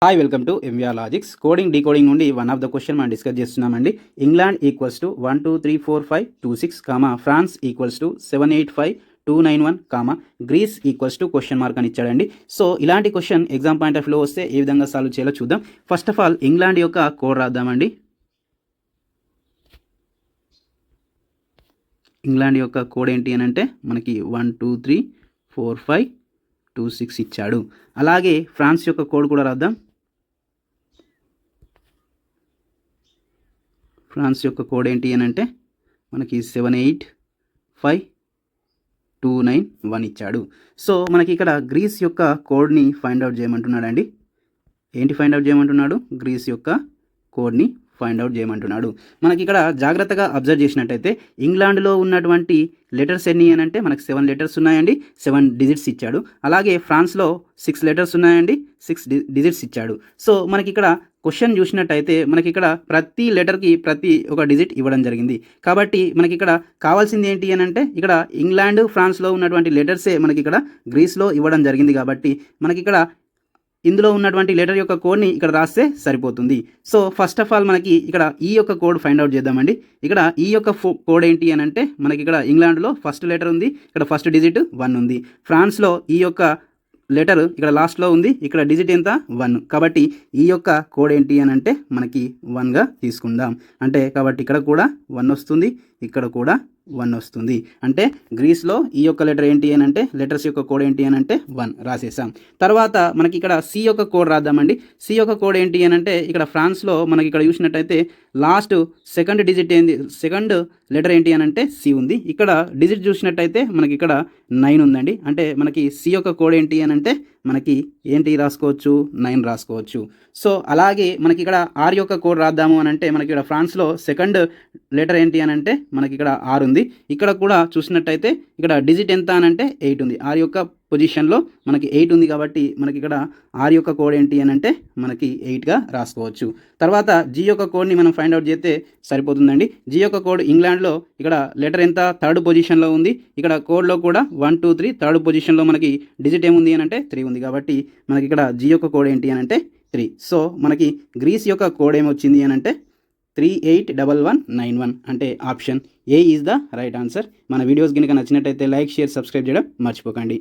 Hi welcome to MVR logics. Coding decoding నుండి one of the question మనం discuss చేస్తున్నామండి. England equals to 1 2 3 4 5 2 6, France equals to 7 8 5 2 9 1, Greece equals to question mark అని ఇచ్చాడండి. So ఇలాంటి question exam point of వ్యూలో వస్తే ఏ విధంగా solve చేయాలో చూద్దాం. ఫస్ట్ ఆఫ్ ఆల్ ఇంగ్లాండ్ యొక్క కోడ్ రాద్దామండి. ఇంగ్లాండ్ యొక్క కోడ్ ఏంటి అని అంటే మనకి 1 2 3 4 5 2 6 ఇచ్చాడు. అలాగే ఫ్రాన్స్ యొక్క కోడ్ కూడా రాద్దాం. ఫ్రాన్స్ యొక్క కోడ్ ఏంటి అని అంటే మనకి 7 8 5 2 9 1 ఇచ్చాడు. సో మనకి ఇక్కడ గ్రీస్ యొక్క కోడ్ని ఫైండ్ అవుట్ చేయమంటున్నాడండి. ఏంటి ఫైండ్ అవుట్ చేయమంటున్నాడు? గ్రీస్ యొక్క కోడ్ని ఫైండ్ అవుట్ చేయమంటున్నాడు. మనకి ఇక్కడ జాగ్రత్తగా అబ్జర్వ్ చేసినట్టయితే ఇంగ్లాండ్లో ఉన్నటువంటి లెటర్స్ ఎన్ని అని అంటే మనకి 7 లెటర్స్ ఉన్నాయండి, 7 డిజిట్స్ ఇచ్చాడు. అలాగే ఫ్రాన్స్లో 6 లెటర్స్ ఉన్నాయండి, 6 డిజిట్స్ ఇచ్చాడు. సో మనకి ఇక్కడ క్వశ్చన్ చూసినట్టయితే మనకి ఇక్కడ ప్రతి లెటర్కి ప్రతి ఒక డిజిట్ ఇవ్వడం జరిగింది. కాబట్టి మనకి ఇక్కడ కావాల్సింది ఏంటి అని అంటే ఇక్కడ ఇంగ్లాండ్ ఫ్రాన్స్లో ఉన్నటువంటి లెటర్సే మనకి ఇక్కడ గ్రీస్లో ఇవ్వడం జరిగింది. కాబట్టి మనకి ఇక్కడ ఇందులో ఉన్నటువంటి లెటర్ యొక్క కోడ్ని ఇక్కడ రాస్తే సరిపోతుంది. సో ఫస్ట్ ఆఫ్ ఆల్ మనకి ఇక్కడ ఈ యొక్క కోడ్ ఫైండ్ అవుట్ చేద్దామండి. ఇక్కడ ఈ యొక్క కోడ్ ఏంటి అని అంటే మనకి ఇక్కడ ఇంగ్లాండ్లో ఫస్ట్ లెటర్ ఉంది, ఇక్కడ ఫస్ట్ డిజిట్ 1 ఉంది. ఫ్రాన్స్లో ఈ యొక్క లెటర్ ఇక్కడ లాస్ట్లో ఉంది, ఇక్కడ డిజిట్ ఎంత 1. కాబట్టి ఈ యొక్క కోడ్ ఏంటి అని అంటే మనకి 1గా తీసుకుందాం. అంటే కాబట్టి ఇక్కడ కూడా 1 వస్తుంది, ఇక్కడ కూడా 1 వస్తుంది. అంటే గ్రీస్లో ఈ యొక్క లెటర్ ఏంటి అని అంటే లెటర్స్ యొక్క కోడ్ ఏంటి అని అంటే 1 రాసేసాం. తర్వాత మనకి ఇక్కడ సి యొక్క కోడ్ రాద్దామండి. సి యొక్క కోడ్ ఏంటి అని అంటే ఇక్కడ ఫ్రాన్స్లో మనకి ఇక్కడ చూసినట్టయితే లాస్ట్ సెకండ్ డిజిట్ ఏంటి, సెకండ్ లెటర్ ఏంటి అని అంటే సి ఉంది. ఇక్కడ డిజిట్ చూసినట్టయితే మనకి ఇక్కడ 9 ఉందండి. అంటే మనకి సి యొక్క కోడ్ ఏంటి అని అంటే మనకి ఏంటి రాసుకోవచ్చు, 9 రాసుకోవచ్చు. సో అలాగే మనకి ఇక్కడ ఆర్ యొక్క కోడ్ రాద్దాము అని అంటే మనకి ఇక్కడ ఫ్రాన్స్లో సెకండ్ లెటర్ ఏంటి అని అంటే మనకి ఇక్కడ ఆర్ ఉంది. ఇక్కడ కూడా చూసినట్టయితే ఇక్కడ డిజిట్ ఎంత అని అంటే 8 ఉంది. ఆర్ యొక్క పొజిషన్లో మనకి 8 ఉంది. కాబట్టి మనకి ఇక్కడ ఆర్ యొక్క కోడ్ ఏంటి అని అంటే మనకి 8గా రాసుకోవచ్చు. తర్వాత జీ యొక్క కోడ్ని మనం ఫైండ్ అవుట్ చేస్తే సరిపోతుందండి. జీ యొక్క కోడ్ ఇంగ్లాండ్లో ఇక్కడ లెటర్ ఎంత థర్డ్ పొజిషన్లో ఉంది. ఇక్కడ కోడ్లో కూడా 1 2 3 థర్డ్ పొజిషన్లో మనకి డిజిట్ ఏముంది అని అంటే 3 ఉంది. కాబట్టి మనకి ఇక్కడ జీ యొక్క కోడ్ ఏంటి అని అంటే 3. సో మనకి గ్రీస్ యొక్క కోడ్ ఏమొచ్చింది అని అంటే 381191. అంటే option A is the right answer. మన వీడియోస్ కనుక నచ్చినట్టయితే లైక్, షేర్, సబ్స్క్రైబ్ చేయడం మర్చిపోకండి.